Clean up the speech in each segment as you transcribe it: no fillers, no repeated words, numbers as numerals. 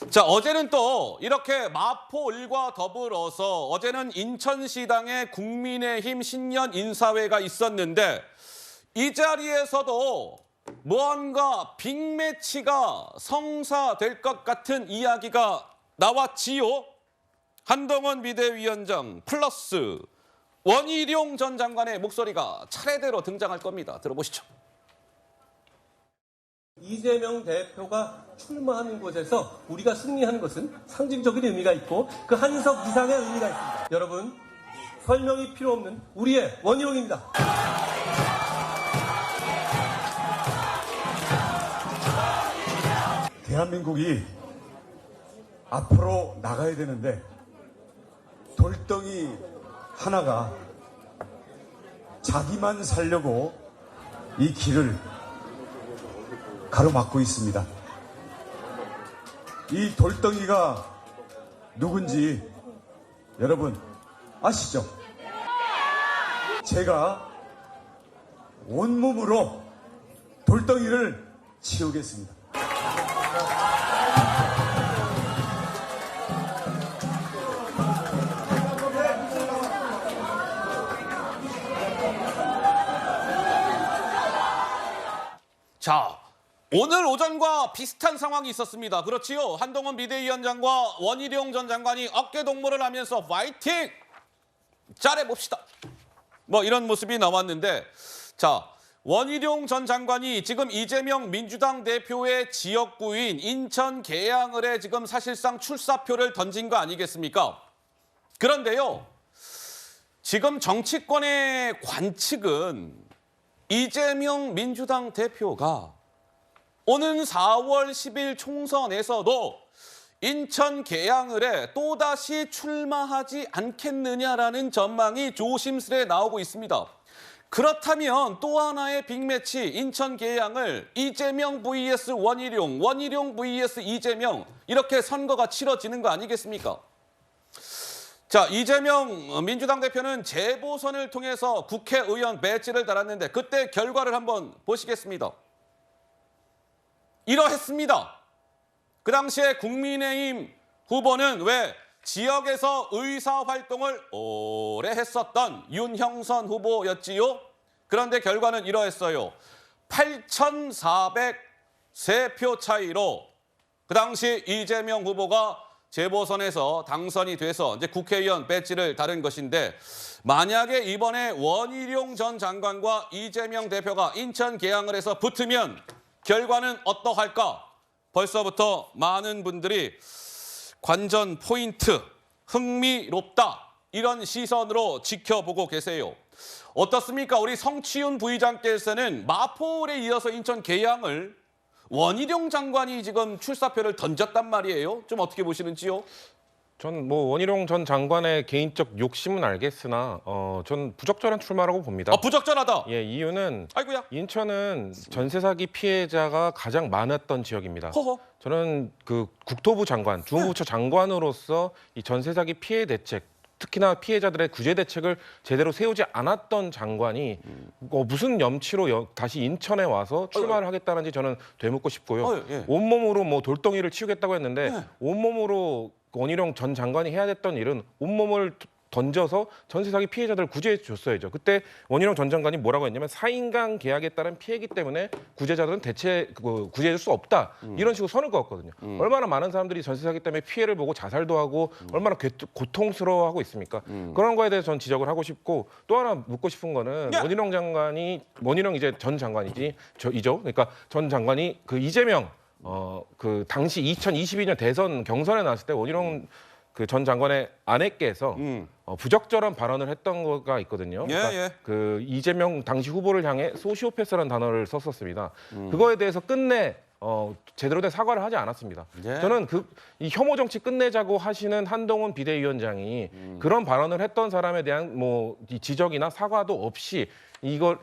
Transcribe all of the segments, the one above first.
자, 어제는 또 이렇게 마포을과 더불어서 어제는 인천시당의 국민의힘 신년 인사회가 있었는데 이 자리에서도 무언가 빅매치가 성사될 것 같은 이야기가 나왔지요. 한동훈 비대위원장 플러스 원희룡 전 장관의 목소리가 차례대로 등장할 겁니다. 들어보시죠. 이재명 대표가 출마하는 곳에서 우리가 승리하는 것은 상징적인 의미가 있고 그 한석 이상의 의미가 있습니다. 여러분, 설명이 필요 없는 우리의 원희룡입니다. 대한민국이 앞으로 나가야 되는데 돌덩이 하나가 자기만 살려고 이 길을 가로막고 있습니다. 이 돌덩이가 누군지 여러분 아시죠? 제가 온몸으로 돌덩이를 치우겠습니다. 자, 오늘 오전과 비슷한 상황이 있었습니다. 그렇지요. 한동훈 비대위원장과 원희룡 전 장관이 어깨동무를 하면서 파이팅! 잘해봅시다. 뭐 이런 모습이 나왔는데, 자, 원희룡 전 장관이 지금 이재명 민주당 대표의 지역구인 인천 계양을에 지금 사실상 출사표를 던진 거 아니겠습니까? 그런데요, 지금 정치권의 관측은 이재명 민주당 대표가 오는 4월 10일 총선에서도 인천 계양을에 또다시 출마하지 않겠느냐라는 전망이 조심스레 나오고 있습니다. 그렇다면 또 하나의 빅매치 인천 계양을 이재명 vs 원희룡, 원희룡 vs 이재명 이렇게 선거가 치러지는 거 아니겠습니까? 자, 이재명 민주당 대표는 재보선을 통해서 국회의원 배지를 달았는데 그때 결과를 한번 보시겠습니다. 이러했습니다. 그 당시에 국민의힘 후보는 왜 지역에서 의사활동을 오래 했었던 윤형선 후보였지요. 그런데 결과는 이러했어요. 8,403표 차이로 그 당시 이재명 후보가 재보선에서 당선이 돼서 이제 국회의원 배지를 달은 것인데 만약에 이번에 원희룡 전 장관과 이재명 대표가 인천 계양을에서 붙으면 결과는 어떠할까? 벌써부터 많은 분들이 관전 포인트, 흥미롭다 이런 시선으로 지켜보고 계세요. 어떻습니까? 우리 성취윤 부의장께서는 마포울에 이어서 인천 계양을 원희룡 장관이 지금 출사표를 던졌단 말이에요. 좀 어떻게 보시는지요? 전 뭐 원희룡 전 장관의 개인적 욕심은 알겠으나 전 부적절한 출마라고 봅니다. 부적절하다. 예, 이유는 아이고야. 인천은 전세 사기 피해자가 가장 많았던 지역입니다. 허허. 저는 그 국토부 장관, 중부처 장관으로서 이 전세 사기 피해 대책 특히나 피해자들의 구제 대책을 제대로 세우지 않았던 장관이 무슨 염치로 다시 인천에 와서 출마를 하겠다는지 저는 되묻고 싶고요. 예. 온몸으로 뭐 돌덩이를 치우겠다고 했는데 예. 온몸으로 원희룡 전 장관이 해야 됐던 일은 온몸을 던져서 전세 사기 피해자들을 구제해 줬어야죠. 그때 원희룡 전 장관이 뭐라고 했냐면 4인강 계약에 따른 피해이기 때문에 구제자들은 구제해 줄 수 없다. 이런 식으로 선을 그었거든요. 얼마나 많은 사람들이 전세 사기 때문에 피해를 보고 자살도 하고 얼마나 고통스러워하고 있습니까? 그런 거에 대해서 전 지적을 하고 싶고 또 하나 묻고 싶은 거는 야. 원희룡 이제 전 장관이죠. 그러니까 전 장관이 그 이재명 그 당시 2022년 대선 경선에 나왔을 때 원희룡 그 전 장관의 아내께서 부적절한 발언을 했던 거가 있거든요. 그러니까 예. 그 이재명 당시 후보를 향해 소시오패스라는 단어를 썼었습니다. 그거에 대해서 끝내 제대로 된 사과를 하지 않았습니다. 예. 저는 이 혐오 정치 끝내자고 하시는 한동훈 비대위원장이 그런 발언을 했던 사람에 대한 뭐 이 지적이나 사과도 없이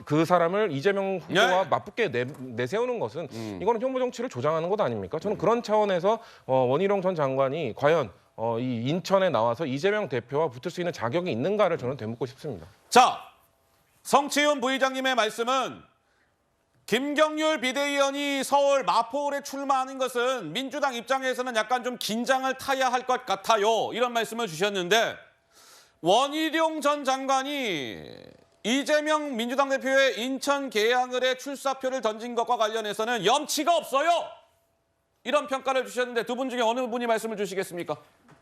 그 사람을 이재명 후보와 예. 맞붙게 내세우는 것은 이거는 혐오 정치를 조장하는 것 아닙니까? 저는 그런 차원에서 원희룡 전 장관이 과연 이 인천에 나와서 이재명 대표와 붙을 수 있는 자격이 있는가를 저는 되묻고 싶습니다. 자, 성취윤 부의장님의 말씀은 김경률 비대위원이 서울 마포울에 출마하는 것은 민주당 입장에서는 약간 좀 긴장을 타야 할 것 같아요. 이런 말씀을 주셨는데 원희룡 전 장관이 이재명 민주당 대표의 인천 계양을에 출사표를 던진 것과 관련해서는 염치가 없어요. 이런 평가를 주셨는데 두 분 중에 어느 분이 말씀을 주시겠습니까?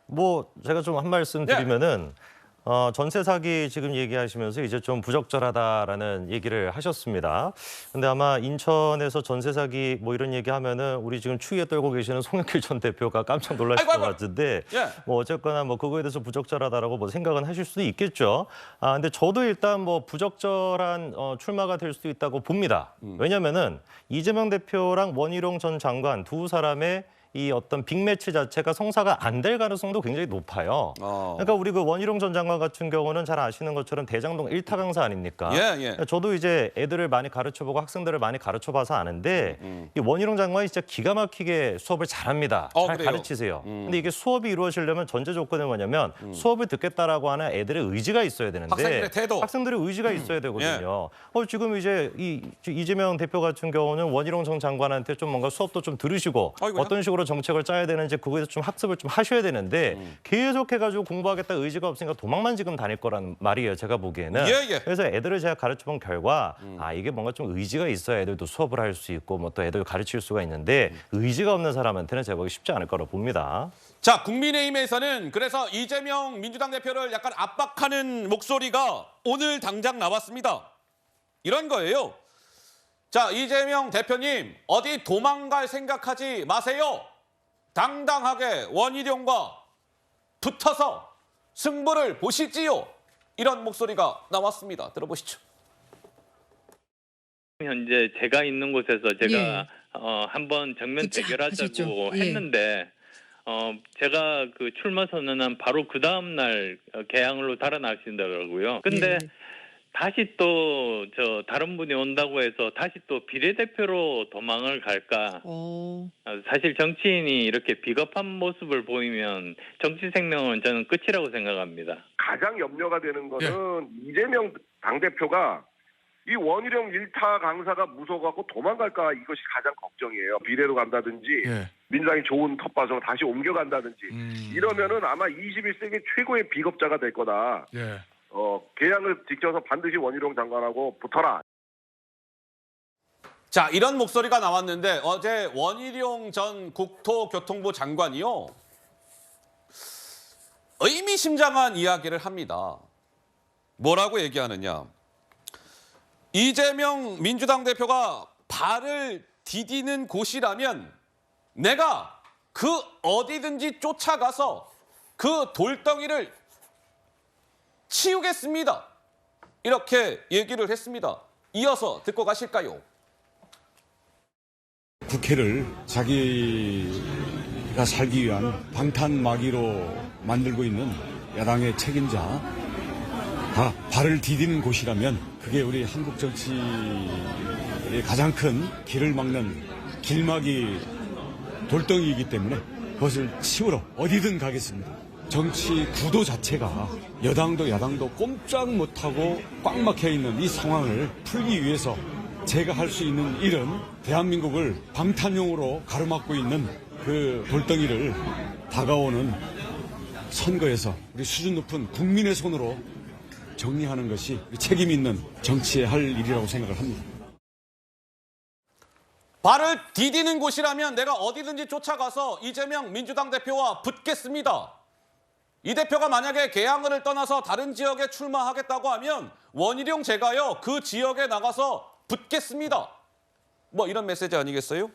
뭐 제가 좀 한 말씀 드리면은 전세 사기 지금 얘기하시면서 이제 좀 부적절하다라는 얘기를 하셨습니다. 근데 아마 인천에서 전세 사기 뭐 이런 얘기하면은 우리 지금 추위에 떨고 계시는 송영길 전 대표가 깜짝 놀라실 것 같은데 예. 뭐 어쨌거나 뭐 그거에 대해서 부적절하다라고 뭐 생각은 하실 수도 있겠죠. 근데 저도 일단 뭐 부적절한 출마가 될 수도 있다고 봅니다. 왜냐면은 이재명 대표랑 원희룡 전 장관 두 사람의 이 어떤 빅매치 자체가 성사가 안 될 가능성도 굉장히 높아요. 그러니까 우리 그 원희룡 전 장관 같은 경우는 잘 아시는 것처럼 대장동 1타 강사 아닙니까? 예. 저도 이제 애들을 많이 가르쳐보고 학생들을 많이 가르쳐봐서 아는데 이 원희룡 장관이 진짜 기가 막히게 수업을 잘합니다. 잘 그래요? 가르치세요. 근데 이게 수업이 이루어지려면 전제 조건이 뭐냐면 수업을 듣겠다라고 하는 애들의 의지가 있어야 되는데 학생들의 태도. 학생들의 의지가 있어야 되거든요. 지금 이제 이재명 대표 같은 경우는 원희룡 전 장관한테 좀 뭔가 수업도 좀 들으시고 아이고야. 어떤 식으로 정책을 짜야 되는지 그거에서 좀 학습을 좀 하셔야 되는데 계속해가지고 공부하겠다 의지가 없으니까 도망만 지금 다닐 거란 말이에요. 제가 보기에는. 예. 그래서 애들을 제가 가르쳐본 결과 이게 뭔가 좀 의지가 있어야 애들도 수업을 할 수 있고 뭐 또 애들 가르칠 수가 있는데 의지가 없는 사람한테는 제가 보기 쉽지 않을 거라고 봅니다. 자, 국민의힘에서는 그래서 이재명 민주당 대표를 약간 압박하는 목소리가 오늘 당장 나왔습니다. 이런 거예요. 자, 이재명 대표님 어디 도망갈 생각하지 마세요. 당당하게 원희룡과 붙어서 승부를 보시지요. 이런 목소리가 나왔습니다. 들어보시죠. 현재 제가 있는 곳에서 제가 예. 한번 정면 그쵸, 대결하자고 하셨죠. 예. 했는데 제가 그 출마 선언한 바로 그 다음 날 개항으로 달아나신다고요. 근데 네. 다시 또 저 다른 분이 온다고 해서 다시 또 비례대표로 도망을 갈까? 사실 정치인이 이렇게 비겁한 모습을 보이면 정치 생명은 저는 끝이라고 생각합니다. 가장 염려가 되는 거는 이재명 당대표가 이 원희룡 1타 강사가 무서워갖고 도망갈까 이것이 가장 걱정이에요. 비례로 간다든지 민주당이 좋은 텃밭으로 다시 옮겨간다든지 이러면은 아마 21세기 최고의 비겁자가 될 거다. 계양을 지켜서 반드시 원희룡 장관하고 붙어라. 자, 이런 목소리가 나왔는데 어제 원희룡 전 국토교통부 장관이요. 의미심장한 이야기를 합니다. 뭐라고 얘기하느냐. 이재명 민주당 대표가 발을 디디는 곳이라면 내가 그 어디든지 쫓아가서 그 돌덩이를 치우겠습니다. 이렇게 얘기를 했습니다. 이어서 듣고 가실까요? 국회를 자기가 살기 위한 방탄마기로 만들고 있는 야당의 책임자 다 발을 디디는 곳이라면 그게 우리 한국 정치의 가장 큰 길을 막는 길막이 돌덩이이기 때문에 그것을 치우러 어디든 가겠습니다. 정치 구도 자체가 여당도 야당도 꼼짝 못하고 꽉 막혀 있는 이 상황을 풀기 위해서 제가 할 수 있는 일은 대한민국을 방탄용으로 가로막고 있는 그 돌덩이를 다가오는 선거에서 우리 수준 높은 국민의 손으로 정리하는 것이 책임 있는 정치에 할 일이라고 생각을 합니다. 발을 디디는 곳이라면 내가 어디든지 쫓아가서 이재명 민주당 대표와 붙겠습니다. 이 대표가 만약에 계양을을 떠나서 다른 지역에 출마하겠다고 하면 원희룡 제가요 그 지역에 나가서 붙겠습니다. 뭐 이런 메시지 아니겠어요?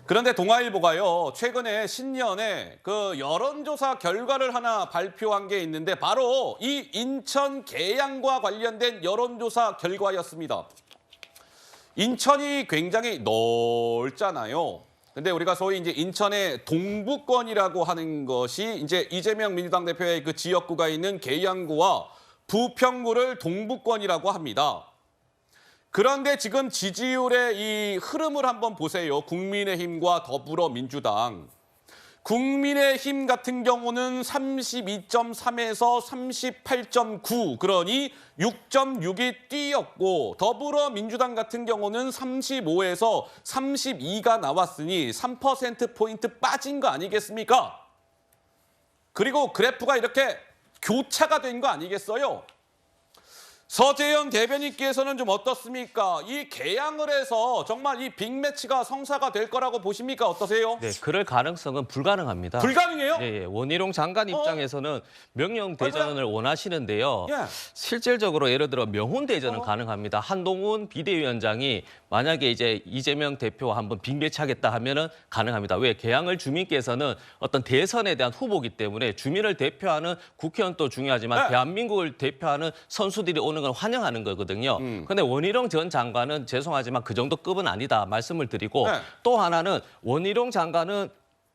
그런데 동아일보가요 최근에 신년에 그 여론조사 결과를 하나 발표한 게 있는데 바로 이 인천 계양과 관련된 여론조사 결과였습니다. 인천이 굉장히 넓잖아요. 근데 우리가 소위 이제 인천의 동부권이라고 하는 것이 이제 이재명 민주당 대표의 그 지역구가 있는 계양구와 부평구를 동부권이라고 합니다. 그런데 지금 지지율의 이 흐름을 한번 보세요. 국민의힘과 더불어민주당. 국민의힘 같은 경우는 32.3에서 38.9, 그러니 6.6이 뛰었고, 더불어민주당 같은 경우는 35에서 32가 나왔으니 3%포인트 빠진 거 아니겠습니까? 그리고 그래프가 이렇게 교차가 된 거 아니겠어요? 서재현 대변인께서는 좀 어떻습니까? 이 개항을 해서 정말 이 빅매치가 성사가 될 거라고 보십니까? 어떠세요? 네, 그럴 가능성은 불가능합니다. 불가능해요? 예, 원희룡 장관 입장에서는 명령 대전을 원하시는데요. 예. 실질적으로 예를 들어 명혼 대전은 가능합니다. 한동훈 비대위원장이 만약에 이제 이재명 대표와 한번 빅매치하겠다 하면은 가능합니다. 왜? 개항을 주민께서는 어떤 대선에 대한 후보기 때문에 주민을 대표하는 국회의원도 중요하지만 네. 대한민국을 대표하는 선수들이 오는 걸 환영하는 거거든요. 그런데 원희룡 전 장관은 죄송하지만 그 정도 급은 아니다 말씀을 드리고 네. 또 하나는 원희룡 장관은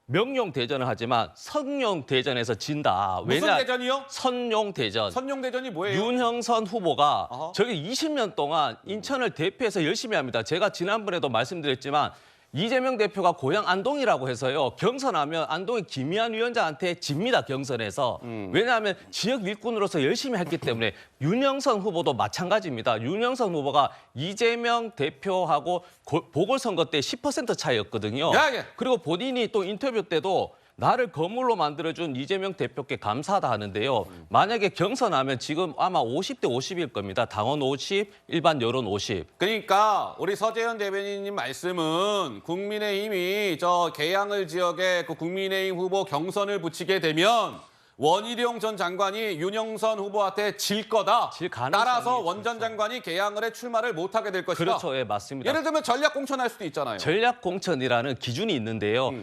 명령 대전을 하지만 선용 대전에서 진다. 무슨 대전이요? 선용 대전. 선용 대전이 뭐예요? 윤형선 후보가 어허. 저기 20년 동안 인천을 대표해서 열심히 합니다. 제가 지난번에도 말씀드렸지만 이재명 대표가 고향 안동이라고 해서요. 경선하면 안동의 김희한 위원장한테 집니다. 경선에서. 왜냐하면 지역 일꾼으로서 열심히 했기 때문에 윤영선 후보도 마찬가지입니다. 윤영선 후보가 이재명 대표하고 보궐선거 때 10% 차이였거든요. 야, 예. 그리고 본인이 또 인터뷰 때도 나를 거물로 만들어준 이재명 대표께 감사하다 하는데요. 만약에 경선하면 지금 아마 50대 50일 겁니다. 당원 50, 일반 여론 50. 그러니까 우리 서재현 대변인님 말씀은 국민의힘이 저 계양을 지역에 그 국민의힘 후보 경선을 붙이게 되면 원희룡 전 장관이 윤영선 후보한테 질 거다. 질 가능성이 따라서 원 전 있어서. 장관이 계양을에 출마를 못하게 될 것이다. 그렇죠. 예, 맞습니다. 예를 들면 전략 공천할 수도 있잖아요. 전략 공천이라는 기준이 있는데요.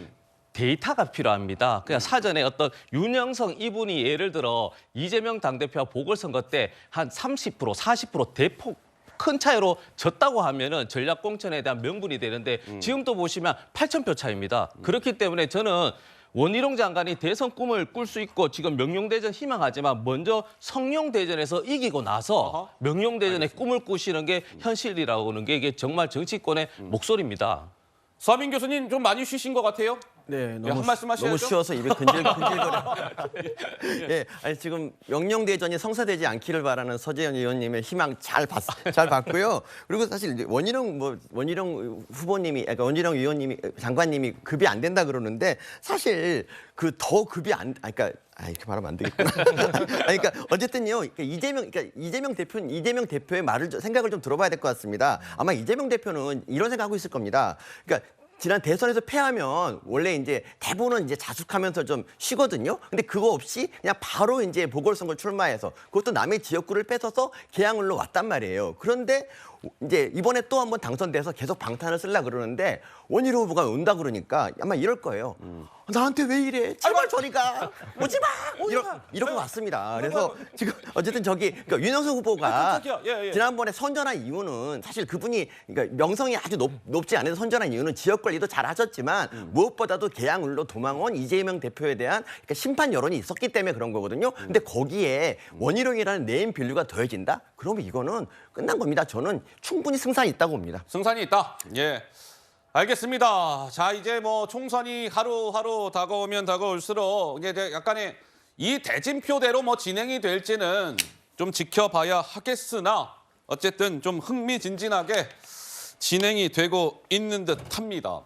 데이터가 필요합니다. 그냥 사전에 어떤 윤영성 이분이 예를 들어 이재명 당대표와 보궐선거 때 한 30%, 40% 대폭 큰 차이로 졌다고 하면은 전략 공천에 대한 명분이 되는데 지금도 보시면 8,000표 차이입니다. 그렇기 때문에 저는 원희룡 장관이 대선 꿈을 꿀 수 있고 지금 명령대전 희망하지만 먼저 성룡대전에서 이기고 나서 명령대전의 꿈을 꾸시는 게 현실이라고 하는 게 이게 정말 정치권의 목소리입니다. 서민 교수님 좀 많이 쉬신 것 같아요. 네, 예, 한 말씀 하셔야죠. 너무 쉬워서 입에 근질거려. 예, 아니 지금 명령대전이 성사되지 않기를 바라는 서재현 의원님의 희망 잘 봤고요. 그리고 사실 이제 원희룡 후보님이, 그러니까 원희룡 의원님이 장관님이 급이 안 된다 그러는데 사실 그 더 급이 그러니까 이렇게 말하면 안 되겠구나. 그러니까 어쨌든요, 이재명 대표의 생각을 좀 들어봐야 될 것 같습니다. 아마 이재명 대표는 이런 생각하고 있을 겁니다. 그러니까. 지난 대선에서 패하면 원래 이제 대부분은 이제 자숙하면서 좀 쉬거든요. 근데 그거 없이 그냥 바로 이제 보궐선거 출마해서 그것도 남의 지역구를 뺏어서 개항을로 왔단 말이에요. 그런데 이제 이번에 또 한번 당선돼서 계속 방탄을 쓰려고 그러는데 원희룡 후보가 온다 그러니까 아마 이럴 거예요. 나한테 왜 이래? 제발 저리 가. 오지 마. 이러고 왔습니다. 그래서 지금 어쨌든 그러니까 윤영선 후보가 지난번에 선전한 이유는 사실 그분이 그러니까 명성이 아주 높지 않아서 선전한 이유는 지역 관리도 잘 하셨지만 무엇보다도 개항을로 도망온 이재명 대표에 대한 그러니까 심판 여론이 있었기 때문에 그런 거거든요. 근데 거기에 원희룡이라는 네임 밸류가 더해진다? 그러면 이거는 끝난 겁니다. 저는 충분히 승산이 있다고 봅니다. 승산이 있다. 예. 알겠습니다. 자, 이제 뭐 총선이 하루하루 다가오면 다가올수록 이제 약간의 이 대진표대로 뭐 진행이 될지는 좀 지켜봐야 하겠으나 어쨌든 좀 흥미진진하게 진행이 되고 있는 듯합니다.